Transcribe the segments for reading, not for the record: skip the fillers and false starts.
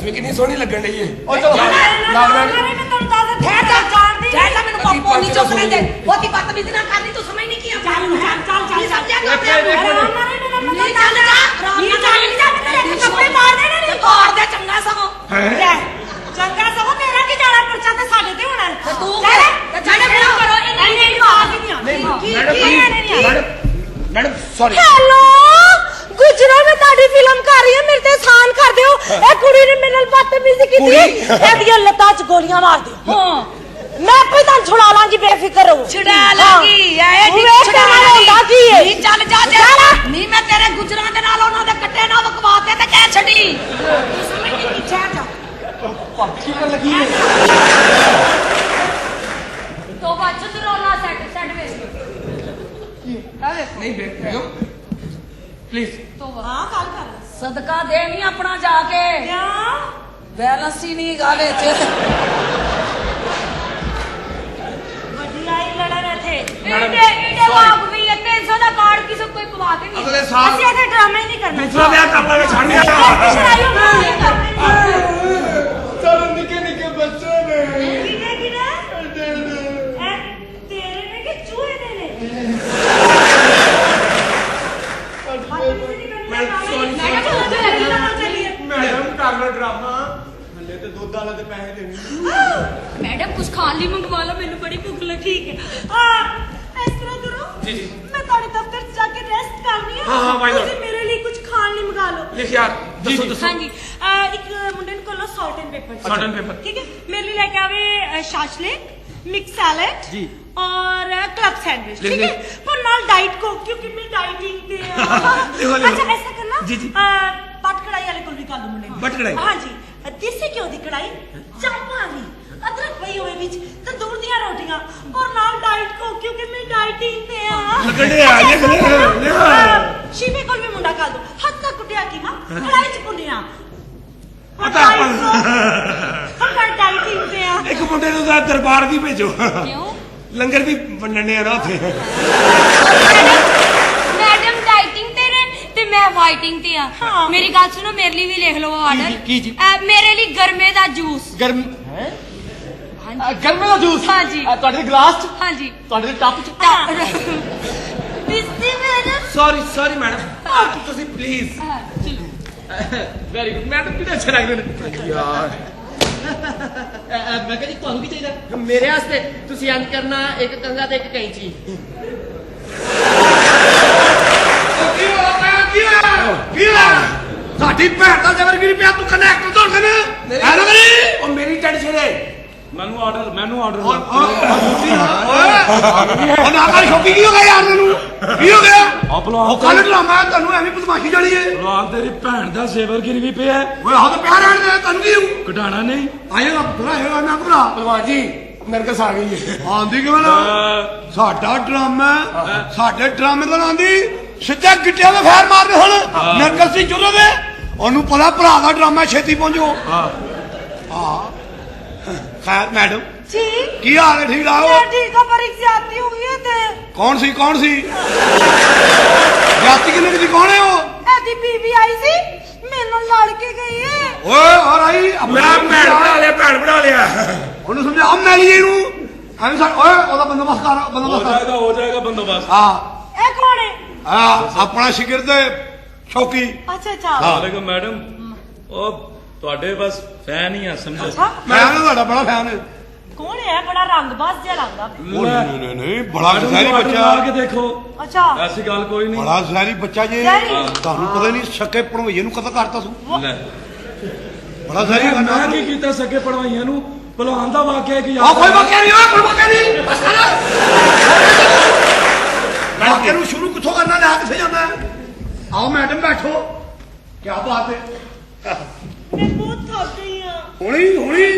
ਵੀ ਕਿੰਨੀ ਸੋਹਣੀ ਲੱਗਣ ਡਈ ਏ। ਉਹ ਚਲੋ ਮੈਂ ਤੁਹਾਨੂੰ ਦੱਸ ਠਹਿਰ ਜਾ ਜਾਣਦੀ ਠਹਿਰ ਜਾ ਮੈਨੂੰ ਪਾਪੋ ਨਹੀਂ ਚੁੱਕ ਲੈਂਦੇ ਬਹੁਤੀ ਬਦਤਮੀਜ਼ੀ ਨਾ ਕਰਨੀ ਤੂੰ ਸਮਝ ਨਹੀਂ ਕੀ ਆ ਚੱਲ ਸਮਝਿਆ ਕਰ ਨਹੀਂ ਚੱਲ ਜਾ ਨਹੀਂ ਚੱਲ ਜਾ ਮੇਰੇ ਕੱਪੜੇ ਮਾਰ ਦੇ ਨਹੀਂ ਮਾਰ ਦੇ ਚੰਗਾ ਸਗੋਂ ਚੰਗਾ ਸਗੋਂ ਤੇਰਾ ਕੀ ਜਾਣਾ ਪਰਚਾ ਤੇ ਸਾਡੇ ਤੇ ਹੋਣਾ ਤੂੰ ਚੱਲ ਕਰੋ ਇਹਨੇ ਮਾਰ ਕੇ ਨਹੀਂ ਮੈਡਮ ਸੌਰੀ ਹੈਲੋ ਗੁਜਰਾ ਮੈਂ ਤੁਹਾਡੀ ਫਿਲਮ ਕਰ ਰਹੀ ਹਾਂ ਮੇਰੇ ਤੇ ਸਾਨ ਕਰ ਦਿਓ ਇਹ ਕੁੜੀ ਨੇ ਮੇਰੇ ਨਾਲ ਬਦਤਮੀਜ਼ੀ ਕੀਤੀ ਇਹਦੀਆਂ ਲੱਤਾਂ 'ਚ ਗੋਲੀਆਂ ਮਾਰ ਦਿਓ ਹਾਂ ਮੈਂ ਆਪੇ ਤੁਹਾਨੂੰ ਛੁਡਾ ਲਾਂਗੀ ਬੇਫਿਕਰ ਰਹੋ ਛੁਡਾ ਲਾਂਗੀ ਇਹ ਛੁਡਾ ਲਾਂਗੀ ਨਹੀਂ ਚੱਲ ਜਾ ਨਹੀਂ ਮੈਂ ਤੇਰੇ ਗੁਜਰਾਂ ਦੇ ਨਾਲ ਉਹਨਾਂ ਦੇ ਕੱਟੇ ਨਾ ਵਕਵਾਤੇ ਤੇ ਕਹਿ ਛੱਡੀ ਤੂੰ ਸਮਝ ਨਹੀਂ ਪਿੱਛੇ ਜਾ ਕੀ ਕਰ ਲੱਗੀ ਹੈ ਤੋ ਬਾਅਦ ਚ ਰੋਣਾ ਸੈੱਟ ਵੇ ਨਹੀਂ ਬੇਟੋ ਪਲੀਜ਼ ਹਾਂ ਗੱਲ ਕਰ ਸਦਕਾ ਦੇ ਨਹੀਂ ਆਪਣਾ ਜਾ ਕੇ ਕਿਉਂ ਬੈਲੈਂਸ ਹੀ ਨਹੀਂ ਗਾ ਵਿੱਚ ਵੱਡੀ ਆਈ ਲੜਨ ਇੱਥੇ ਇਹਦੇ ਵਾਕ ਵੀ 300 ਦਾ ਕਾਰਡ ਕਿਸੇ ਕੋਈ ਪਵਾ ਕੇ ਨਹੀਂ ਅਗਲੇ ਸਾਲ ਅਸੀਂ ਇੱਥੇ ਡਰਾਮਾ ਹੀ ਨਹੀਂ ਕਰਨਾ ਦੂਸਰਾ ਵਿਆਹ ਕਰ ਲਾਂਗੇ ਛੱਡ ਦੇ ਚਲੋ ਨਿੱਕੇ ਨਿੱਕੇ ਬੱਚੇ ਨੇ ਕਿਨੇ ਤੇਰੇ ਨੇ ਕਿ ਚੂਹੇ ਦੇ ਨੇ ਮੈਡਮ ਕਰ ਲੋ ਡਰਾਮਾ ਹੱਲੇ ਤੇ ਦੁੱਧ ਵਾਲਾ ਤੇ ਪੈਸੇ ਦੇਣੇ मैडम कुछ खान ली मंगवा लो मैंने बड़ी भूख लगी ठीक है इस तरह करो जी जी मैं तुम्हारे दफ्तर जाके रेस्ट करनी है हाँ भाई तुम मेरे लिए कुछ खान ली मंगा लो लिख यार दसो दसो हाँ जी एक मुंडे को लो सॉल्ट एंड पेपर ठीक है मेरे लिए लेके आवे शाशलिक मिक्स सैलेड जी और क्लब सैंडविच ठीक है पर नाल डाइट को क्योंकि मैं डाइटिंग पे अच्छा ऐसा करना जी जी बट कढ़ाई वाले को भी कर लो मुंडे बट कढ़ाई हाँ जी देसी घ्यो दी कढ़ाई चांपा दी अदरक पई होवे विच तंदूर दी रोटियां और नाल डाइट को क्योंकि मैं डाइटिंग पे लगड़े आ ये शीबे कोल भी मुंडा कर दो हाथ ना कुटिया की मां कढ़ाई च पुंडिया पता हम डाइटिंग पे एक मुंडे ਨੂੰ ਦਾ ਦਰਬਾਰ ਵੀ ਭੇਜੋ क्यों ਲੰਗਰ ਵੀ ਵੰਡਣੇ ਆ ਨਾ ਉੱਥੇ मैडम डाइटिंग ते ने ते मैं वाइटिंग ते आ मेरी बात सुनो मेरे लिए भी लिख लो ऑर्डर की जी मेरे लिए गर्मे दा जूस ਗਰਮ ਹੈ ਗਰਮੇ ਦਾ ਜੂਸ हाँ जी ਤੁਹਾਡੇ ਗਲਾਸ ਚ हाँ जी ਤੁਹਾਡੇ ਟੱਪ ਚ बिस्ती मेरे ਸੌਰੀ ਮੈਡਮ ਤੁਸੀਂ ਪਲੀਜ਼ ਵੈਰੀ ਗੁੱਡ ਮੈਡਮ ਕਿਹੜੇ ਅੱਛੇ ਲੱਗਦੇ ਨੇ ਯਾਰ ਮੈਂ ਕਹਿੰਦੀ ਤੁਹਾਨੂੰ ਕੀ ਚਾਹੀਦਾ ਮੇਰੇ ਵਾਸਤੇ ਤੁਸੀਂ ਇੰਜ ਕਰਨਾ ਇੱਕ ਕੰਗਾ ਤੇ ਇੱਕ ਕੈਂਚੀ ਕੀ ਸਾਡੀ ਭੈਣ ਦਾ ਜ਼ਬਰ ਕੀ ਪਿਆ ਤੂੰ ਕਨੈਕਟ ਤੋਂ ਕਰ ਐ ਨਾ ਕਰੀ ਉਹ ਮੇਰੀ ਟੈਨਸ਼ਨ ਹੈ ਮੈਨੂੰ ਆਰਡਰ ਉਹ ਨਾ ਕਰ ਸ਼ੌਕੀ ਕੀ ਹੋ ਗਿਆ ਯਾਰ ਮੈਨੂੰ ਕੀ ਹੋ ਗਿਆ ਉਹ ਕੱਲ ਡਰਾਮਾ ਤੁਹਾਨੂੰ ਐਵੇਂ ਬਦਮਾਸ਼ੀ ਜਾਣੀ ਹੈ ਭਲਵਾਨ ਤੇਰੀ ਭੈਣ ਦਾ ਸੇਵਰ ਗਿਰ ਵੀ ਪਿਆ ਓਏ ਆਹ ਤਾਂ ਪਿਆ ਰਹਿਣ ਦੇ ਤੁਹਾਨੂੰ ਕੀ ਘਟਾਣਾ ਨਹੀਂ ਆਏਗਾ ਪੁੱਤਰਾ ਆਏਗਾ ਨਾ ਭਰਾ ਭਲਵਾਨ ਜੀ ਨਰਕਸ ਆ ਗਈ ਹੈ ਆਂਦੀ ਕਿਵੇਂ ਨਾ ਸਾਡਾ ਡਰਾਮਾ ਸਾਡੇ ਡਰਾਮੇ ਦਾ ਆਂਦੀ ਸਿੱਧਾ ਗਿੱਟਿਆਂ ਦੇ ਫੈਰ ਮਾਰਦੇ ਹੁਣ ਨਰਕਸ ਦੀ ਚੁੱਲ੍ਹੇ ਦੇ ਉਹਨੂੰ ਪਤਾ ਭਰਾ ਦਾ ਡਰਾਮਾ ਛੇਤੀ ਪਹੁੰਚੋ ਹਾਂ खैर मैडम जी की हाल है ठीक आओ ठीक है पर एक ज्यादती हो गई है ते कौन सी जाति किन्ने की कौन है वो एदी बीवी आई सी मेरे नाल लड़ के गई है ओए और आई अपना भैन बना लिया ਉਹਨੂੰ ਸਮਝਾ ਹਮ ਮੈਂ ਲਈ ਇਹਨੂੰ ਐਵੇਂ ਸਾ ਓਏ ਉਹਦਾ ਬੰਦੋਬਸਤ ਕਰ ਹੋ ਜਾਏਗਾ ਬੰਦੋਬਸਤ ਹਾਂ ਇਹ ਕੌਣ ਹੈ ਹਾਂ ਆਪਣਾ ਸ਼ਾਗਿਰਦ ਸ਼ੌਕੀ अच्छा अच्छा ਵਾਲੇਕੁਮ ਮੈਡਮ ਉਹ ਤੁਹਾਡੇ ਬਸ ਫੈਨ ਹੀ ਆ ਸਮਝੋ ਮੈਂ ਤੁਹਾਡਾ ਬੜਾ ਫੈਨ ਹੈ कौन है बड़ा रंगबाज जिहा लगदा नहीं बड़ा शहरी बच्चा ਕੇ ਦੇਖੋ अच्छा ਐਸੀ ਗੱਲ ਕੋਈ ਨਹੀਂ बड़ा शहरी बच्चा जे ਤੁਹਾਨੂੰ ਪਤਾ ਨਹੀਂ ਸਕੇ ਪੜਵਾਈਏ ਨੂੰ ਕਦੋਂ ਕਰਤਾ ਤੂੰ ਲੈ ਬੜਾ ਸ਼ਹਿਰੀ ਮੈਂ ਕੀ ਕੀਤਾ ਸਕੇ ਪੜਵਾਈਆਂ ਨੂੰ ਭਲਵਾਨ ਦਾ ਵਾਕਿਆ ਕਿ ਆ ਕੋਈ ਵਾਕਿਆ ਨਹੀਂ ਓਏ ਕੋਈ ਵਾਕਿਆ ਨਹੀਂ ਬਸ ਕਰ ਵਾਕਿਆ ਨੂੰ ਸ਼ੁਰੂ ਕਿੱਥੋਂ ਕਰਨਾ ਲੈ ਕਿੱਥੇ ਜਾਂਦਾ ਆਓ ਮੈਡਮ ਬੈਠੋ ਕੀ ਬਾਤ ਹੈ मैं बहुत थक गई हां ਹੁਣੀ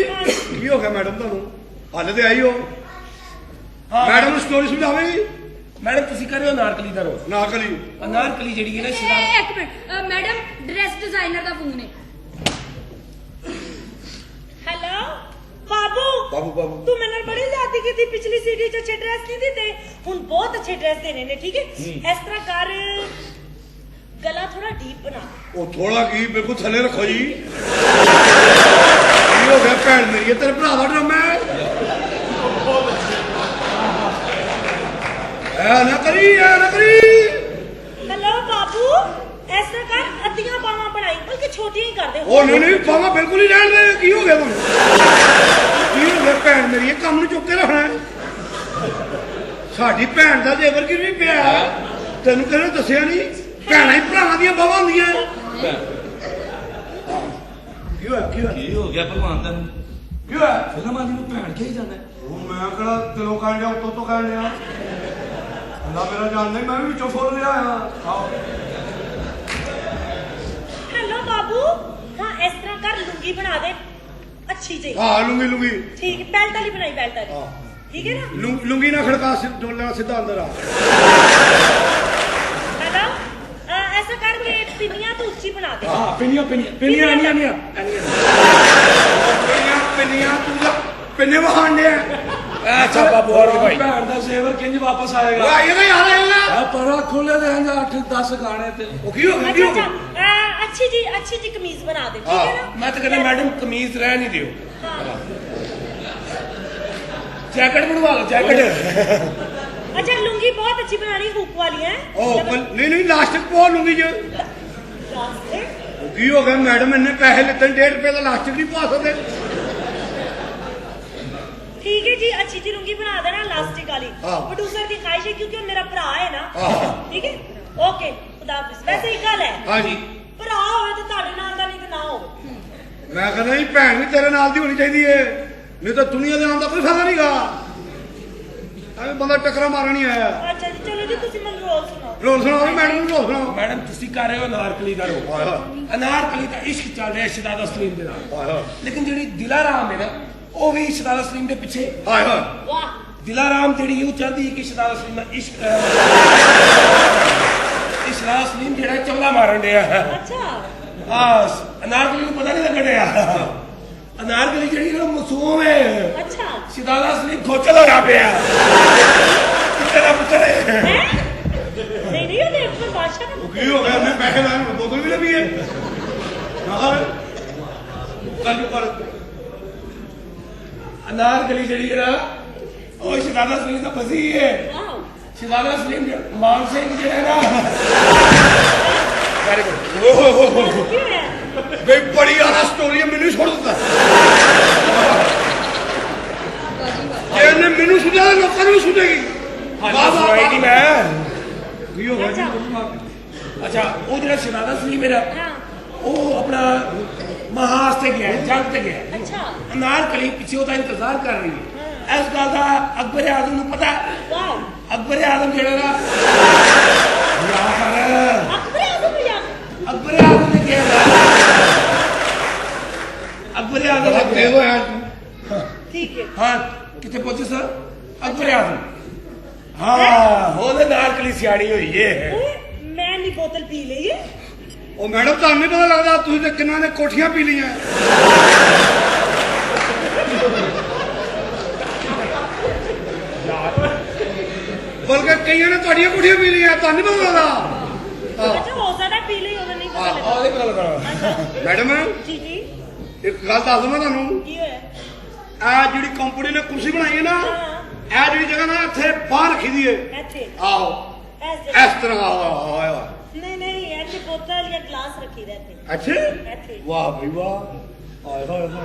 ਕੀ ਹੋ ਗਿਆ ਮੈਡਮ ਤੁਹਾਨੂੰ ਹਾਲੇ ਤੇ ਆਈ ਹੋ ਮੈਡਮ ਨੂੰ ਸਟੋਰੀ ਸਮਝਾਵੇਗੀ मैडम ਤੁਸੀਂ ਕਰਿਓ ਨਾਰਕਲੀ ਦਾ ਰੋ ਨਾਰਕਲੀ ਨਾਰਕਲੀ ਜਿਹੜੀ ਹੈ ਨਾ ਸ਼ਰਾਬ एक मिनट मैडम ड्रेस डिजाइनर का फोन है हेलो बाबू तू मेरे बड़ी ज्यादा की थी पिछली सीढ़ी च अच्छे ड्रेस नहीं देते हुन बहुत अच्छे ड्रेस देने ने ठीक है इस तरह कर गला थोड़ा डीप बना ਉਹ ਥੋੜਾ ਕੀ ਬਿਲਕੁਲ ਥੱਲੇ ਰੱਖੋ ਜੀ ਭੈਣ ਮੇਰੀ ਤੇਰੇ ਭਰਾ ਦਾ ਡਰਾਮਾ ਹੈ ਐ ਨਾ ਕਰੀ हेलो बाबू ऐसा कर अद्धियां बावां बनाई बल्कि छोटियां ही कर दे ਉਹ ਨਹੀਂ ਬਾਵਾ ਬਿਲਕੁਲ ਹੀ ਰਹਿਣ ਦੇ ਕੀ ਹੋ ਗਿਆ ਤੁਹਾਨੂੰ ਕੀ ਹੋ ਗਿਆ ਭੈਣ ਮੇਰੀ ਇਹ ਕੰਮ ਨੂੰ ਚੁੱਕ ਕੇ ਰੱਖਣਾ ਹੈ ਸਾਡੀ ਭੈਣ ਦਾ ਜੇਵਰ ਕਿ ਨਹੀਂ ਪਿਆ ਤੈਨੂੰ ਕਿਹਨੇ ਦੱਸਿਆ ਨਹੀਂ ਭੈਣਾਂ ਹੀ ਭਰਾਵਾਂ ਦੀਆਂ ਬਾਵਾਂ ਹੁੰਦੀਆਂ ਕੀ ਹੋ ਗਿਆ ਭਗਵਾਨ ਤੈਨੂੰ ਕੀ ਹੋਇਆ ਫਿਲਮ ਵਾਲੀ ਨੂੰ ਭੈਣ ਕੇ ਹੀ ਜਾਂਦਾ ਉਹ ਮੈਂ ਕਿਹੜਾ ਦਿਲੋਂ ਕਹਿਣ ਡਿਆ ਉੱਤੋਂ ਤੋਂ ਕਹਿਣ ਡਿਆ ਅੱਲਾ ਮੇਰਾ ਜਾਣਦਾ ਮੈਂ ਵੀ ਵਿੱਚੋਂ ਫੋਲ ਲਿਆ ਆਓ हेलो बाबू हाँ इस तरह कर लुंगी बना दे अच्छी जी ਹਾਂ ਲੂੰਗੀ ठीक है बेल्ट वाली बनाई बेल्ट वाली हाँ। ठीक है ना ਲੁੰਗੀ ਨਾ ਖੜਕਾ ਡੋਲਣਾ ਸਿੱਧਾ ਅੰਦਰ ਆ हेलो ऐसा कर ये पिनिया तो ऊंची बना दे ਹਾਂ ਪਿੰਨੀਆਂ ਆਣੀਆਂ ਪਿੰਨੀਆਂ ਤੂੰ ਤਾਂ ਪਿੰਨੇ ਵਹਾਣ ਡਿਆ ਅੱਛਾ ਬਾਬੂ ਹੋਰ ਭਾਈ ਭੈਣ ਦਾ ਜ਼ੇਵਰ ਕਿੰਜ ਵਾਪਸ ਆਏਗਾ ਉਹ ਆਏਗਾ ਯਾਰ ਆਏਗਾ ਆ ਪਰਾ ਖੋਲੇ ਦੇ 8-10 ਗਾਣੇ ਤੇ ਉਹ ਕੀ ਹੋ ਗਿਆ अच्छा अच्छी जी कमीज बना दे ठीक है ना ਮੈਂ ਤਾਂ ਕਹਿੰਦਾ ਮੈਡਮ ਕਮੀਜ਼ ਰਹਿ ਨਹੀਂ ਦਿਓ ਜੈਕਟ ਬਣਵਾ ਲਓ ਜੈਕਟ अच्छा लुंगी बहुत अच्छी बनानी हुक वाली है ਉਹ ਨਹੀਂ ਲਾਸਟਿਕ ਪਵਾ ਲੂੰਗੀ ਜੇ ਕੀ ਹੋ ਗਿਆ ਮੈਡਮ ਇਹਨੇ ਪੈਸੇ ਲਿੱਤੇ 1.5 ਰੁਪਏ ਦਾ ਲਾਸਟਿਕ ਨਹੀਂ ਪਵਾ ਸਕਦੇ ठीक है जी अच्छी जी लुंगी बना देना इलास्टिक वाली हाँ। प्रोड्यूसर की ख्वाहिश है क्योंकि वो मेरा भरा है ना हाँ। ठीक है ओके खुदा हाफिज वैसे एक गल है ਹਾਂ ਜੀ भरा होवे तो ਤੁਹਾਡੇ ਨਾਲ ਦਾ ਨਹੀਂ ਤੇ ਨਾ ਹੋਵੇ ਮੈਂ ਕਹਿੰਦਾ ਜੀ ਭੈਣ ਵੀ ਤੇਰੇ ਨਾਲ ਦੀ ਹੋਣੀ ਚਾਹੀਦੀ ਏ ਨਹੀਂ ਤਾਂ ਦੁਨੀਆ ਦੇ ਆਉਣ ਦਾ ਕੋਈ ਫਾਇਦਾ ਨਹੀਂਗਾ ਐਵੇਂ ਬੰਦਾ ਟੱਕਰਾ ਮਾਰਨ ਨਹੀਂ ਆਇਆ ਅੱਛਾ ਜੀ ਚਲੋ ਜੀ ਤੁਸੀਂ ਮੈਨੂੰ ਰੋਲ ਸੁਣਾਓ ਰੋਲ ਸੁਣਾਓ ਮੈਡਮ ਨੂੰ ਰੋਲ ਸੁਣਾਓ ਮੈਡਮ ਤੁਸੀਂ ਕਰ ਰਹੇ ਹੋ ਅਨਾਰਕਲੀ ਦਾ ਰੋਲ ਅਨਾਰਕਲੀ ਦਾ ਇਸ਼ਕ ਚੱਲ ਰਿਹਾ ਸ਼ਿਦਾਤ ਅਸਲੀਮ ਦੇ ਨਾਲ ਲੇਕਿਨ ਜਿਹੜੀ ਦਿਲਾਰਾਮ ਹੈ ਨਾ ਉਹ ਵੀ ਸ਼ਿਦਾਤ ਅਸਲੀਮ ਦੇ ਪਿੱਛੇ ਹਾਏ ਹਾਏ ਵਾਹ ਦਿਲਾਰਾਮ ਜਿਹੜੀ ਉਹ ਚਾਹਦੀ ਹੈ ਕਿ ਸ਼ਿਦਾਤ ਅਸਲੀਮ ਦਾ ਇਸ਼ਕ ਸ਼ਿਦਾਤ ਅਸਲੀਮ ਜਿਹੜਾ ਚੌਲਾ ਮਾਰਨ ਡਿਆ ਅੱਛਾ ਅਨਾਰਕਲੀ ਨੂੰ ਪਤਾ ਨਹੀਂ ਲੱਗਣ ਡਿਆ ਅਨਾਰਕਲੀ ਜਿਹੜੀ ਨਾ ਮਾਸੂਮ ਹੈ ਅੱਛਾ ਸ਼ਿਦਾਤ ਅਸਲੀਮ ਖੋਚਲ ਹੋਇਆ ਪਿਆ ਤੇਰਾ ਪੁੱਤਰ ਹੈ ਨਹੀਂ ਨਹੀਂ ਉਹਦੇ ਇੱਕ ਬਾਦਸ਼ਾਹ ਦਾ ਕੀ ਹੋ ਗਿਆ ਮੈਂ ਪੈਸੇ ਲਾਇਆ ਹੁਣ ਬੋਤਲ ਵੀ ਲੱਭੀ ਏ ਨਾ ਕਰ ਕਰ ਅਨਾਰਕਲੀ ਜਿਹੜੀ ਹੈ ਨਾ ਉਹ ਸ਼ਿਦਾਤ ਅਸਲੀਮ ਦਾ ਫਸੀ ਹੈ ਵਾਓ ਸ਼ਿਦਾਤ ਅਸਲੀਮ ਮਾਨ ਸਿੰਘ ਜਿਹੜਾ ਨਾ ਵੈਰੀ ਗੁੱਡ ਕੀ ਹੈ ਬਈ ਬੜੀ ਆਲਾ ਸਟੋਰੀ ਮੈਨੂੰ ਛੋੜ ਦਿੱਤਾ ਇਹਨੇ ਮੈਨੂੰ ਸੁਝਿਆ ਤਾਂ ਲੋਕਾਂ ਨੂੰ ਵੀ ਸੁਝੇਗੀ ਵਾਹ ਵਾਹ ਨਹੀਂ ਮੈਂ ਕੀ ਹੋ ਗਿਆ ਜੀ ਅੱਛਾ ਉਹ ਜਿਹੜਾ ਸ਼ਿਦਾਤ ਅਸਲੀਮ ਮੇਰਾ ਹਾਂ ਉਹ ਆਪਣਾ ਮਹਾਸ ਤੇ ਗਿਆ ਜੰਗ ਤੇ ਗਿਆ ਅੱਛਾ ਅਨਾਰਕਲੀ ਪਿੱਛੇ ਉਹਦਾ ਇੰਤਜ਼ਾਰ ਕਰ ਰਹੀ ਹੈ ਇਸ ਗੱਲ ਦਾ ਅਕਬਰ ਆਜ਼ਮ ਨੂੰ ਪਤਾ ਵਾਓ ਅਕਬਰ ਆਜ਼ਮ ਜਿਹੜਾ ਨਾ ਅਕਬਰ ਆਜ਼ਮ ਜਾਂ ਅਕਬਰ ਆਜ਼ਮ ਨੇ ਕਿਹਾ ਅਕਬਰ ਆਜ਼ਮ ਬੜਾ ਨੇ ਤੇਜ਼ ਕਿਹਾ ਹੋਇਆ ਠੀਕ ਹੈ ਹਾਂ ਕਿੱਥੇ ਪਹੁੰਚੇ ਸਰ ਅਕਬਰ ਆਜ਼ਮ ਹਾਂ ਉਹਦੇ ਨਾਰਕਲੀ ਸਿਆਣੀ ਹੋਈ ਏ ਓਏ ਮੈਂ ਨਹੀਂ ਬੋਤਲ ਪੀ ਲਈ ਹੈ ਉਹ ਮੈਡਮ ਤੁਹਾਨੂੰ ਨਹੀਂ ਪਤਾ ਲੱਗਦਾ ਤੁਸੀਂ ਤੇ ਕਿੰਨਾਂ ਨੇ ਕੋਠੀਆਂ ਪੀ ਲਈਆਂ ਬਲਕਿ ਕਈਆਂ ਨੇ ਤੁਹਾਡੀਆਂ ਕੋਠੀਆਂ ਪੀ ਲਈਆਂ ਤੁਹਾਨੂੰ ਨਹੀਂ ਪਤਾ ਲੱਗਦਾ ਅੱਛਾ ਹੋ ਸਕਦਾ ਪੀ ਲਈ ਉਹਦਾ ਨਹੀਂ ਪਤਾ ਲੱਗਾ ਉਹਦੇ ਕੋਲ ਲਗਾਣਾ ਮੈਡਮ ਜੀ ਜੀ ਇੱਕ ਗੱਲ ਦੱਸ ਦਵਾਂ ਤੁਹਾਨੂੰ ਕੀ ਹੋਇਆ ਆ ਜਿਹੜੀ ਕੰਪਨੀ ਨੇ ਕੁਰਸੀ ਬਣਾਈ ਹੈ ਨਾ ਇਹ ਜਿਹੜੀ ਜਗ੍ਹਾ ਨਾ ਇੱਥੇ ਬਾਹਰ ਰੱਖੀ ਦੀ ਏ ਇੱਥੇ ਆਹੋ ਐਸੇ ਇਸ ਤਰ੍ਹਾਂ ਆਇਆ ਨਹੀਂ ਨਹੀਂ ਇੱਥੇ ਬੋਤਲ ਜਾਂ ਗਲਾਸ ਰੱਖੀ ਦਾ ਇੱਥੇ ਅੱਛਾ ਇੱਥੇ ਵਾਹ ਬਈ ਵਾਹ ਆਏ ਹੋਏ ਹੋਏ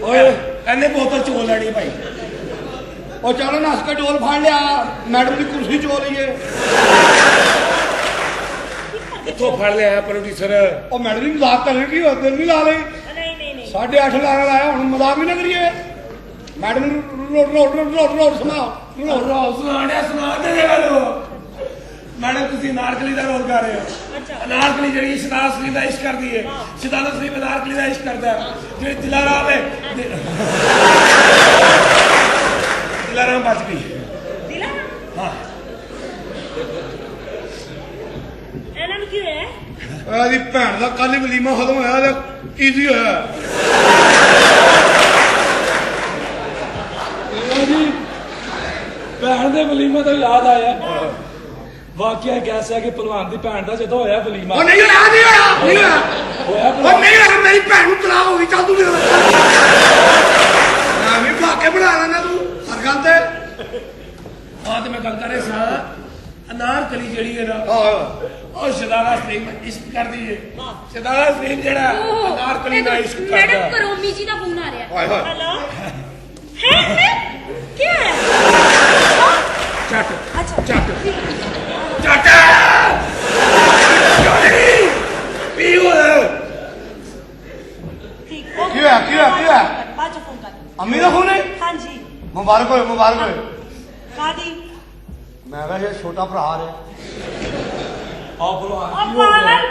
ਓਏ ਇਹਨੇ ਬੋਤਲ ਚੋਲ ਲੈਣੀ ਭਾਈ ਉਹ ਚਲੋ ਨੱਸ ਕੇ ਡੋਲ ਫੜ ਲਿਆ ਮੈਡਮ ਦੀ ਕੁਰਸੀ ਚੋ ਲਈਏ ਕਿੱਥੋਂ ਫੜ ਲਿਆ ਪ੍ਰੋਡਿਊਸਰ ਉਹ ਮੈਡਮ ਦੀ ਮਜ਼ਾਕ ਕਰ ਰਹੇ ਕੀ ਹੋ ਦਿਨ ਵੀ ਲਾ ਲਈ ਨਹੀਂ ਨਹੀਂ ਨਹੀਂ 8.5 ਲਾਇਆ ਹੁਣ ਮਜ਼ਾਕ ਵੀ ਨਾ ਕਰੀਏ ਮੈਡਮ ਨੂੰ ਰੋਡ ਸੁਣਾਓ ਰੋਜ਼ ਸੁਣਾ ਦੇ ਲੋ ਮੈਡਮ ਤੁਸੀਂ ਨਾਰਕਲੀ ਦਾ ਰੋਲ ਕਰ ਰਹੇ ਹੋ ਅੱਛਾ ਨਾਰਕਲੀ ਜਿਹੜੀ ਸ਼ਿਦਾਤ ਅਸਲੀਮ ਦਾ ਇਸ਼ਕ ਕਰਦੀ ਹੈ ਸ਼ਿਦਾਤ ਅਸਲੀਮ ਨਾਰਕਲੀ ਦਾ ਇਸ਼ਕ ਕਰਦਾ ਹੈ ਜਿਹੜੀ ਦਿਲਾਰਾਮ ਹੈ ਦਿਲਾਰਾਮ ਬਚ ਗਈ ਦਿਲਾ ਹਾਂ ਇਹਨਾਂ ਨੂੰ ਕੀ ਹੋਇਆ ਇਹਦੀ ਭੈਣ ਦਾ ਕੱਲ ਹੀ ਵਲੀਮਾ ਖਤਮ ਹੋਇਆ ਤੇ ਈਜ਼ੀ ਹੋਇਆ ਜੀ ਭੈਣ ਦੇ ਵਲੀਮੇ ਤੋਂ ਯਾਦ ਆਇਆ ਵਾਕਿਆ ਕੈਸ ਹੈ ਕਿ ਭਲਵਾਨ ਦੀ ਭੈਣ ਦਾ ਜਦੋਂ ਹੋਇਆ ਵਲੀਮਾ ਉਹ ਨਹੀਂ ਹੋਇਆ ਨਹੀਂ ਹੋਇਆ ਉਹ ਨਹੀਂ ਹੋਇਆ ਮੇਰੀ ਭੈਣ ਨੂੰ ਤਲਾਕ ਹੋ ਗਈ ਚੱਲ ਤੂੰ ਮੇਰੇ ਮੈਂ ਵੀ ਭਾਕੇ ਬਣਾ ਲੈਣਾ ਤੂੰ ਹਰ ਗੱਲ ਤੇ ਆ ਤੇ ਮੈਂ ਗੱਲ ਕਰ ਰਿਹਾ ਸਾਂ ਅਨਾਰਕਲੀ ਜਿਹੜੀ ਹੈ ਨਾ ਉਹ ਸ਼ਦਾਰਾ ਸਲੀਮ ਇਸ਼ਕ ਕਰਦੀ ਹੈ ਸ਼ਦਾਰਾ ਸਲੀਮ ਜਿਹੜਾ ਅਨਾਰਕਲੀ ਨਾਲ ਇਸ਼ਕ ਕਰਦਾ ਮੈਡਮ ਕਰੋਮੀ ਜੀ ਦਾ ਫੋਨ ਆ ਰਿਹਾ ਹਾਏ ਹਾਏ ਹੈਲੋ ਹੈ ਕੀ ਹੈ ਚੱਟ ਅੱਛਾ ਚੱਟ ਚੱਟ ਪੀ ਹੋਇਆ ਠੀਕ ਕੀ ਹੋਇਆ, ਕੀ ਹੋਇਆ, ਕੀ ਹੋਇਆ? ਬਾਅਦ ਚ ਫੋਨ ਕਰ ਅੰਮੀ ਦਾ ਫੋਨ ਹੈ ਹਾਂਜੀ ਮੁਬਾਰਕ ਹੋਏ ਮੁਬਾਰਕ ਹੋਏ ਕਾਦੀ ਮੈਂ ਕਿਹਾ ਇਹ ਛੋਟਾ ਭਰਾ ਰਿਹਾ ਆ ਭਲਵਾਨ ਉਹ ਕੀ ਹੋ ਗਿਆ ਪਾਗਲ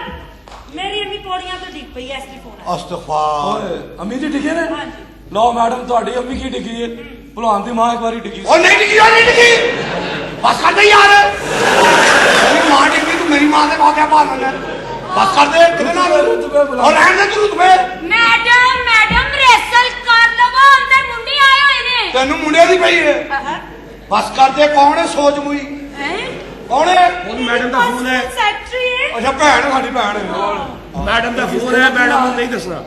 ਮੇਰੀ ਅੰਮੀ ਪੌੜੀਆਂ ਤੋਂ ਡਿੱਗ ਪਈ ਐ ਇਸ ਦੀ ਫੋਨ ਅਸਤਗਫਾਰ ਓਏ ਅੰਮੀ ਜੀ ਡਿੱਗੇ ਨੇ ਹਾਂਜੀ ਲਓ ਮੈਡਮ ਤੁਹਾਡੀ ਅੰਮੀ ਕੀ ਡਿੱਗੀ ਹੈ ਭਲਵਾਨ ਦੀ ਮਾਂ ਇੱਕ ਵਾਰੀ ਡਿੱਗੀ ਉਹ ਨਹੀਂ ਡਿੱਗੀ ਉਹ ਨਹੀਂ ਡਿੱਗੀ ਬਸ ਕਰ ਦੇ ਯਾਰ ਮੇਰੀ ਮਾਂ ਡਿੱਗੀ ਤੂੰ ਮੇਰੀ ਮਾਂ ਦੇ ਵਾਕਿਆ ਪਾ ਲੈਣਾ ਬਸ ਕਰ ਦੇ ਕਿਹਦੇ ਨਾਲ ਉਹ ਰਹਿਣ ਦੇ ਤੂੰ ਰੁਤਬੇ ਮੈਡਮ ਰੈਸਲ ਕਰ ਲਵੋ ਅੰਦਰ ਮੁੰਡੇ ਆਏ ਹੋਏ ਨੇ ਤੈਨੂੰ ਮੁੰਡੇ ਦੀ ਪਈ ਹੈ ਬਸ ਕਰ ਦੇ ਕੌਣ ਹੈ ਸੋਚ ਮੂਈ ਹੈ ਕੌਣ ਹੈ ਉਹ ਮੈਡਮ ਦਾ ਫੋਨ ਹੈ ਸੈਕਟਰੀ ਹੈ ਅੱਛਾ ਭੈਣ ਸਾਡੀ ਭੈਣ ਹੈ ਮੈਡਮ ਦਾ ਫੋਨ ਹੈ ਮੈਡਮ ਨੂੰ ਨਹੀਂ ਦੱਸਣਾ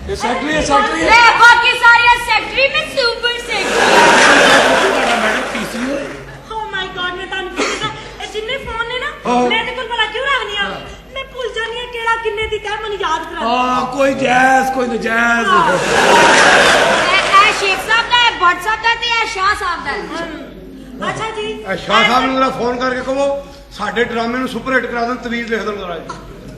ਇਹ ਸੈਕਟਰੀ ਹੈ ਸੈਕਟਰੀ ਹੈ रे बाकी सारे सेक्रेटरी में सुपर सेक्रेटरी ਤੁਹਾਡਾ ਮੈਡਮ ਪੀਸੀ ਹੋਏ ओ माय गॉड मैं तानु पूछदा ए जिन्ने फोन ने ना मैं ते कोल भला क्यों रखनी आ मैं भूल जानी आ केड़ा किन्ने दी तै मैनू याद करा ਹਾਂ ਕੋਈ ਜੈਜ਼ ਕੋਈ ਨਜਾਇਜ਼ ए शेख साहब दा है भट्ट साहब दा ते ए शाह साहब दा है अच्छा जी ਸ਼ਾਹ ਸਾਹਿਬ ਨੂੰ ਜਰਾ ਫੋਨ ਕਰਕੇ ਕਹੋ ਸਾਡੇ ਡਰਾਮੇ ਨੂੰ ਸੁਪਰ ਹਿੱਟ ਕਰਾ ਦੇਣ ਤਵੀਜ਼ ਲਿਖ ਦੇਣ ਜਰਾ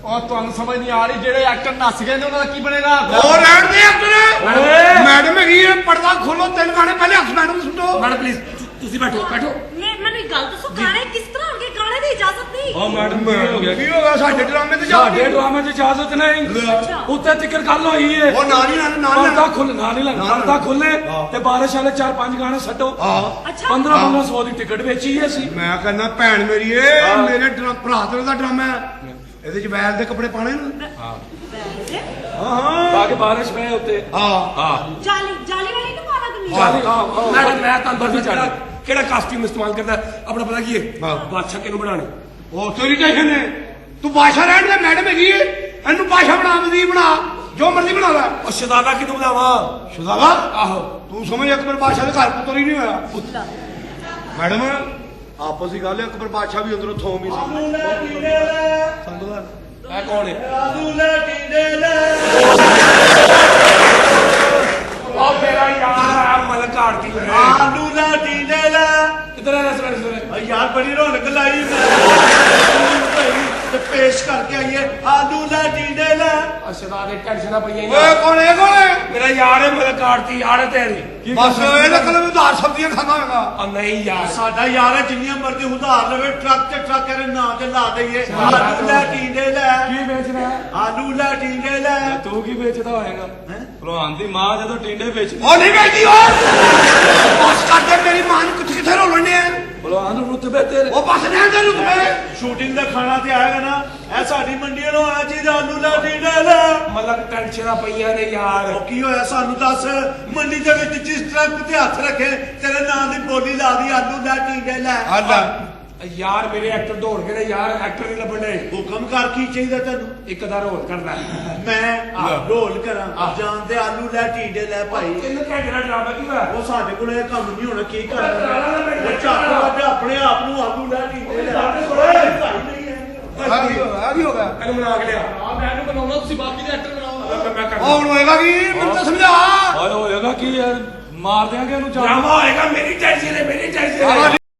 ਉਹ ਤੁਹਾਨੂੰ ਸਮਝ ਨਹੀਂ ਆ ਰਹੀ ਜਿਹੜੇ ਐਕਟਰ ਨੱਸ ਗਏ ਨੇ ਉਹਨਾਂ ਦਾ ਕੀ ਬਣੇਗਾ ਉਹ ਰਹਿਣ ਦੇ ਐਕਟਰ ਮੈਡਮ ਹੈਗੀ ਹੈ ਪਰਦਾ ਖੋਲੋ ਤਿੰਨ ਗਾਣੇ ਪਹਿਲੇ ਹੱਸ ਮੈਡਮ ਨੂੰ ਸੁਣੋ ਮੈਡਮ ਪਲੀਜ਼ ਤੁਸੀਂ ਬੈਠੋ ਬੈਠੋ मैं मैनू एक गल दसो गाने किस तरह होंगे गाने दी इजाजत नहीं ਆ ਮੈਡਮ ਕੀ ਹੋ ਗਿਆ ਕੀ ਹੋ ਗਿਆ ਸਾਡੇ ਡਰਾਮੇ ਤੇ ਜਾ ਸਾਡੇ ਡਰਾਮੇ 'ਚ ਇਜਾਜ਼ਤ ਨਹੀਂ ਉੱਤੇ ਤਿੱਕਰ ਗੱਲ ਹੋਈ ਹੈ ਉਹ ਨਾਲ ਹੀ ਨਾਲ ਪਰਦਾ ਖੁੱਲ ਨਾ ਨਹੀਂ ਲੱਗਦਾ ਪਰਦਾ ਖੁੱਲੇ ਤੇ ਬਾਰਿਸ਼ ਵਾਲੇ 4-5 ਗਾਣੇ ਛੱਡੋ अच्छा 1500 ਦੀ ਟਿਕਟ ਵੇਚੀ ਹੈ ਅਸੀਂ ਮੈਂ ਕਹਿੰਦਾ ਭੈਣ ਮੇਰੀ ਏ ਮੇਰੇ ਭਰਾ ਤੇਰੇ ਦਾ ਡਰਾਮਾ ਹੈ ਇਹਦੇ ਚ ਵੈਲ ਦੇ ਕੱਪੜੇ ਪਾਣੇ ਨੇ ਤਾਂ ਕਿ ਬਾਰਿਸ਼ ਪਏ ਉੱਤੇ ਹਾਂ जाली वाली तो पाना करनी ਮੈਡਮ ਮੈਂ ਤੁਹਾਨੂੰ ਦੱਸਦਾ ਕਿਹੜਾ ਕਾਸਟਿਊਮ ਇਸਤੇਮਾਲ ਕਰਦਾ ਆਪਣਾ ਪਤਾ ਕੀ ਹੈ ਬਾਦਸ਼ਾਹ ਕਿਹਨੂੰ ਬਣਾਣੇ ਉਹ ਤੇਰੀ ਟੈਨਸ਼ਨ ਹੈ ਤੂੰ ਬਾਸ਼ਾ ਰਹਿਣ ਦੇ ਮੈਡਮ ਹੈਗੀ ਏ ਇਹਨੂੰ ਬਾਸ਼ਾ ਬਣਾ ਮਜ਼ੀਦ ਬਣਾ ਜੋ ਮਰਜ਼ੀ ਬਣਾ ਲੈ ਉਹ ਸ਼ਦਾਦਾ ਕਿਹਨੂੰ ਬਣਾਵਾ ਸ਼ੁਦਾਵਾ ਆਹੋ ਤੂੰ ਸਮਝ ਅਕਬਰ ਬਾਦਸ਼ਾਹ ਦੇ ਘਰ ਪੁੱਤਰ ਹੀ ਨਹੀਂ ਹੋਇਆ ਮੈਡਮ ਆਪਸ ਦੀ ਗੱਲ ਹੈ ਅਕਬਰ ਬਾਦਸ਼ਾਹ ਵੀ ਅੰਦਰੋਂ ਥੋਮ ਹੀ ਸੀ ਸੰਗਵਾਰ ਇਹ ਕੌਣ ਹੈ ਉਹ ਮੇਰਾ ਯਾਰ ਆ ਮਲਕ ਆੜਤੀ ਹੈ ਆਲੂ ਦਾ ਟੀਂਡੇ ਲੈ ਕਿਧਰ ਹੈ ਰੈਸਟੋਰੈਂਟ ਯਾਰ ਬੜੀ ਰੌਣਕ ਲਾਈ ਮੈਂ ਤੇ ਪੇਸ਼ ਕਰਕੇ ਆਈਏ ਆਲੂ ਦਾ ਟੀਂਡੇ ਲੈ ਅਸ਼ਦਾ ਦੇ ਟੈਨਸ਼ਨਾਂ ਪਈਆਂ ਓਏ ਕੌਣ ਹੈ ਕੌਣ ਹੈ ਮੇਰਾ ਯਾਰ ਹੈ ਮਲਕ ਆੜਤੀ ਆੜ ਤੇਰੀ ਬਸ ਇਹਦਾ ਕਲਮ ਉਧਾਰ ਸਬਜ਼ੀਆਂ ਖਾਂਦਾ ਹੋਵੇਗਾ ਆ ਨਹੀਂ ਯਾਰ ਸਾਡਾ ਯਾਰ ਹੈ ਜਿੰਨੀਆਂ ਮਰਜ਼ੀ ਉਧਾਰ ਲਵੇ ਟਰੱਕ ਤੇ ਟਰੱਕ ਇਹਦੇ ਨਾਂ ਤੇ ਲਾ ਦਈਏ ਆਲੂ ਦਾ ਟੀਂਡੇ ਲੈ ਕੀ ਵੇਚਣਾ ਹੈ ਆਲੂ ਦਾ ਟੀਂਡੇ ਲੈ ਤੂੰ ਕੀ ਵੇਚਦਾ ਹੋਏਗਾ ਭਲਵਾਨ ਦੀ ਮਾਂ ਜਦੋਂ ਟਿੰਡੇ ਵੇਚਦੀ ਉਹ ਨਹੀਂ ਵੇਚਦੀ ਉਹ ਬਸ ਕਰਦੇ ਮੇਰੀ ਮਾਂ ਨੂੰ ਕਿੱਥੇ ਰੋਲਣੇ ਆ ਭਲਵਾਨ ਨੂੰ ਰੁਤਬੇ ਤੇਰੇ ਉਹ ਬਸ ਰਹਿਣ ਦੇ ਰੁਤਬੇ ਸ਼ੂਟਿੰਗ ਦਾ ਖਾਣਾ ਤੇ ਆਏਗਾ ਨਾ ਇਹ ਸਾਡੀ ਮੰਡੀ ਨੂੰ ਆਇਆ ਚੀਜ਼ ਆਲੂ ਦਾ ਟੀਂਡੇ ਲੈ ਮਲਕ ਟੈਨਸ਼ਨਾਂ ਪਈਆਂ ਨੇ ਯਾਰ ਉਹ ਕੀ ਹੋਇਆ ਸਾਨੂੰ ਦੱਸ ਮੰਡੀ ਦੇ ਵਿੱਚ ਜਿਸ ਟਰੱਕ ਤੇ ਹੱਥ ਰੱਖੇ ਤੇਰੇ ਨਾਂ ਦੀ ਬੋਲੀ ਲਾ ਦੀ ਆਲੂ ਦਾ ਟੀਂਡੇ ਲੈ ਅੱਲਾ ਯਾਰ ਮੇਰੇ ਐਕਟਰ ਦੌੜ ਗਏ ਨੇ ਯਾਰ ਐਕਟਰ ਨਹੀਂ ਲੱਭਣੇ ਹੁਕਮ ਕਰ ਕੀ ਚਾਹੀਦਾ ਤੈਨੂੰ ਇੱਕ ਦਾ ਰੋਲ ਕਰਨਾ ਮੈਂ ਰੋਲ ਕਰਾਂ ਜਾਣਦੇ ਆਲੂ ਲੈ ਟੀਂਡੇ ਲੈ ਭਾਈ 3 ਘੰਟੇ ਦਾ ਡਰਾਮਾ ਕੀ ਹੋਇਆ ਉਹ ਸਾਡੇ ਕੋਲ ਇਹ ਕੰਮ ਨਹੀਂ ਹੋਣਾ ਕੀ ਕਰਨਾ ਉਹ ਝੱਟ ਵੱਜ ਆਪਣੇ ਆਪ ਨੂੰ ਆਲੂ ਲੈ ਟੀਂਡੇ ਲੈ ਭਾਈ ਨਹੀਂ ਹੈ ਆ ਕੀ ਹੋ ਗਿਆ ਇਹਨੂੰ ਬਣਾ ਕੇ ਲਿਆ ਮੈਂ ਇਹਨੂੰ ਬਣਾਉਣਾ ਤੁਸੀਂ ਬਾਕੀ ਦੇ ਐਕਟਰ ਬਣਾਓ ਮੈਂ ਉਹ ਹੁਣ ਹੋਏਗਾ ਕੀ ਮੈਨੂੰ ਤਾਂ ਸਮਝਾ ਓਏ ਹੋਏਗਾ ਕੀ ਯਾਰ ਮਾਰ ਦਿਆਂਗੇ ਇਹਨੂੰ ਡਰਾਮਾ ਹੋਏਗਾ ਮੇਰੀ ਟੈਨਸ਼ਨ ਹੈ ਮੇਰੀ ਟੈਨਸ਼ਨ ਹੈ